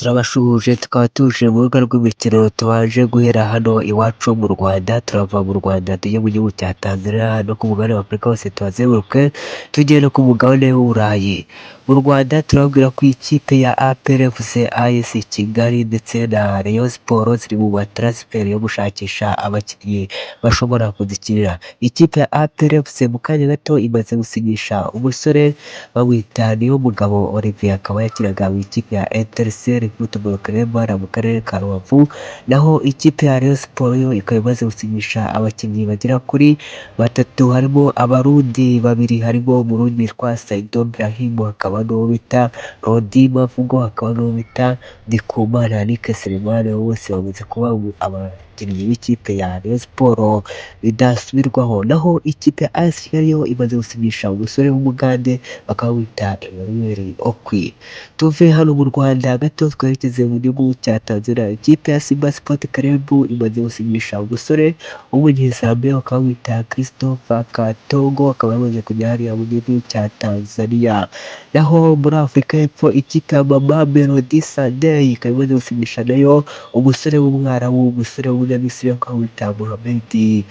turabashuhuje tukaba tuje mu rubuga rw'imikino tubanje guhera hano iwacu mu Rwanda, turava mu Rwanda tujye mu gihugu cya Tanzania no ku mugabane wa Afurika hose tuhazenguruke tujye no ku mugabane w'Uburayi. Mu Rwanda turababwira ko ikipe ya APR FC, AS Kigali ndetse na Rayon Sports ziri mu mataransiferi yo gushakisha abakinnyi bashobora kuzikinira. Ikipe ya APR FC mu kanya gato imaze gusinyisha umusore bamwita Niyomugabo Olivier, akaba yakinaga mu ikipe ya Etincelles Football Club mu karere ka Rubavu, naho ikipe ya Rayon Sports yo ikaba imaze gusinyisha abakinnyi bagera kuri batatu, harimo abarundi babiri, harimo umurundi witwa Saido Brahim, hakaba n'uwo bita Rodi Mavugo, hakaba n'uwo bita Ndikumana Yannick Selemani, bose bamaze kuba abakinnyi b'ikipe ya Rayon Sports bidasubirwaho. Naho ikipe ya AS Kigali yo imaze gusinyisha umusore w'umugande bakaba bita Emmanuel Okwi. Tuve hano mu Rwanda gato twerekeze mu gihugu cya Tanzania. Ikipe ya Simba Sport Club imaze gusinyisha umusore w'umunyezambiya bakaba bita Christopher Katongo, akaba yamaze kujya hariya mu gihugu cya Tanzania. Naho muri Afurika y'Epfo ikipe ya Mamelodi Sundowns ikaba imaze gusinyisha nayo umusore w'umwarabu, umusore w'umunyamisiri bakaba bita Mohamed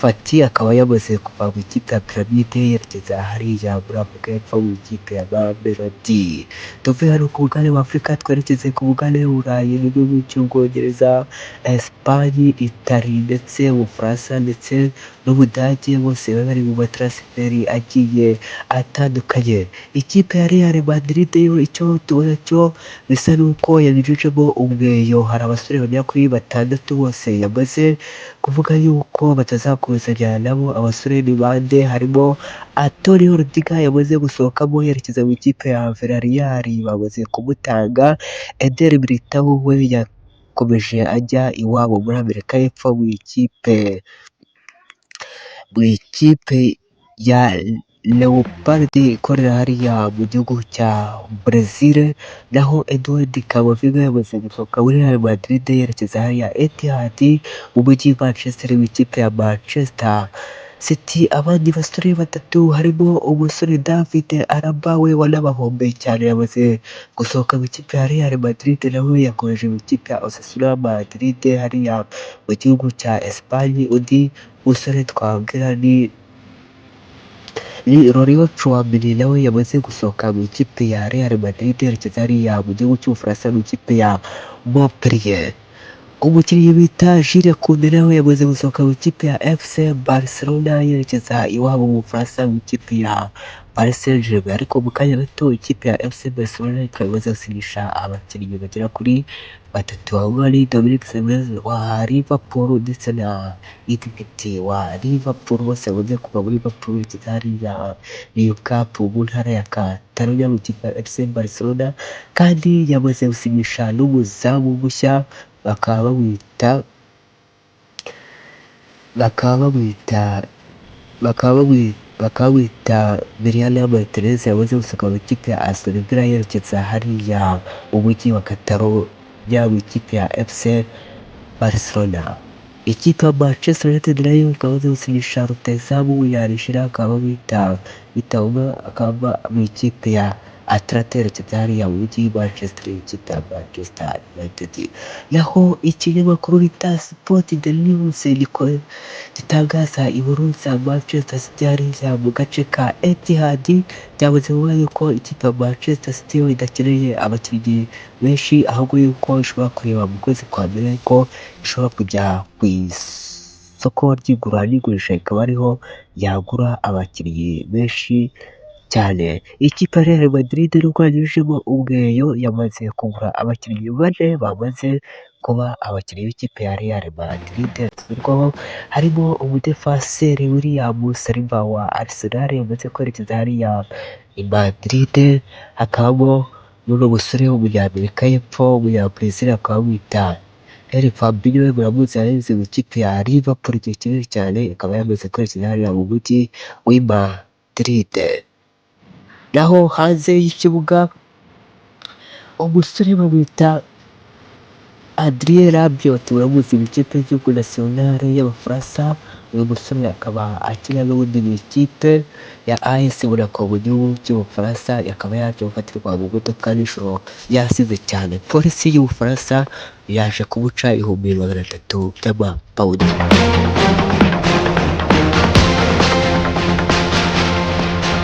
Fati, akaba yamaze kuva mu ikipe ya Pyramide yerekeza hariya muri Afurika y'Epfo mu ikipe ya Mamelodi. Tuve hano ku mugabane wa Afurika twerekeze ku mugabane w'Uburayi mu gihugu cy'Ubwongereza, Esipanye, Itali ndetse Ubufaransa ndetse n'Ubudage, bose baba bari mu mataransiferi agiye atandukanye. Ikipe ya Real Madrid yo icyo tubona cyo bisa n'uko yanyujijemo umweyo, hari abasore bagera kuri batandatu bose yamaze kuvuga yuko batazakomezanya nabo. Abasore ni bande? Harimo Antonio Rudiger yamaze gusohokamo yerekeza mu ikipe ya Villarreal, bamaze kumutanga. Eder Militao we yakomeje ajya iwabo muri Amerika y'Epfo mu ikipe ya Leopard ikorera hariya mu gihugu cya Brazil. Naho Edouard Camavinga yamaze gusohoka muri Real Madrid yerekeza hariya Etihad mu mujyi Manchester mu ikipe ya Manchester City. Abandi basore batatu harimo umusore David Alaba we wanabahombeye cyane, yamaze gusohoka mu ikipe ya Real Madrid, nawe yakomeje mu ikipe ya Osasuna Madrid hariya mu gihugu cya Espagne. Undi musore twabwira ni Lorio Tchouameni, nawe yamaze gusohoka mu ikipe ya Real Madrid yerekeza hariya mu gihugu cy'Ubufaransa mu ikipe ya Montpellier. Umukinnyi bita Jules Koundé nawe yamaze gusohoka mu ikipe ya FC Barcelona yerekeza iwabo mu Bufaransa mu ikipe ya Paris Saint-Germain. Ariko mu kanya gato ikipe ya FC Barcelona ikaba imaze gusinyisha abakinnyi bagera kuri batatu, aho ari Dominic Solanke wa Liverpool ndetse na Idrissa wa Liverpool, bose bamaze kuva muri Liverpool yerekeza hariya Newcastle mu ntara ya Catalonia mu ikipe ya FC Barcelona, kandi yamaze gusinyisha n'umuzamu mushya bakaba bamwita Emiliano Martinez, yamaze gusohoka mu ikipe ya Aston Villa yerekeza hariya mu mujyi wa Catalonia mu ikipe ya FC Barcelona. Ikipe ya Manchester United nayo ikaba imaze gusinyisha rutahizamu Yarishira, akaba bita Bitanga, akaba mu ikipe ya Atlanta yerekeza hariya mu mujyi Manchester, ikipe ya Manchester United. Naho ikinyamakuru bita Sport the News gitangaza inkuru za Manchester City hariya mu gace ka Etihad, byamaze kuvuga yuko ikipe ya Manchester City yo idakeneye abakinnyi benshi, ahubwo yuko ishobora kureba mu kwezi kwa mbere ko ishobora kujya ku isoko ry'igura n'igurisha, ikaba ariho yagura abakinnyi benshi cyane. Ikipe ya Real Madrid nubwo yanyujijemo umweyo yamaze kugura abakinnyi bane bamaze kuba abakinnyi b'ikipe ya Real Madrid basubirwaho, harimo umudefenseri William Saliba wa Arsenal yamaze kwerekeza hariya i Madrid, hakabamo n'uno musore w'umunyamerika y'Epfo w'umunyabrazil akaba bamwita El Fabinho, we muramuzi yanyuze mu ikipe ya Liverpool igihe kinini cyane, akaba yamaze kwerekeza hariya mu mujyi w'i Madrid. Naho hanze y'ikibuga umusore bamwita Adrien Rabiot uramuzi mu ikipe y'igihugu nasiyonale y'Abafaransa, uyu musore akaba akina n'ubundi mu ikipe ya AS Monaco mu gihugu cy'Ubufaransa, akaba yaje gufatirwa mu modoka nijoro yasize cyane, polisi y'Ubufaransa yaje kumuca 300,000 by'amapawundi.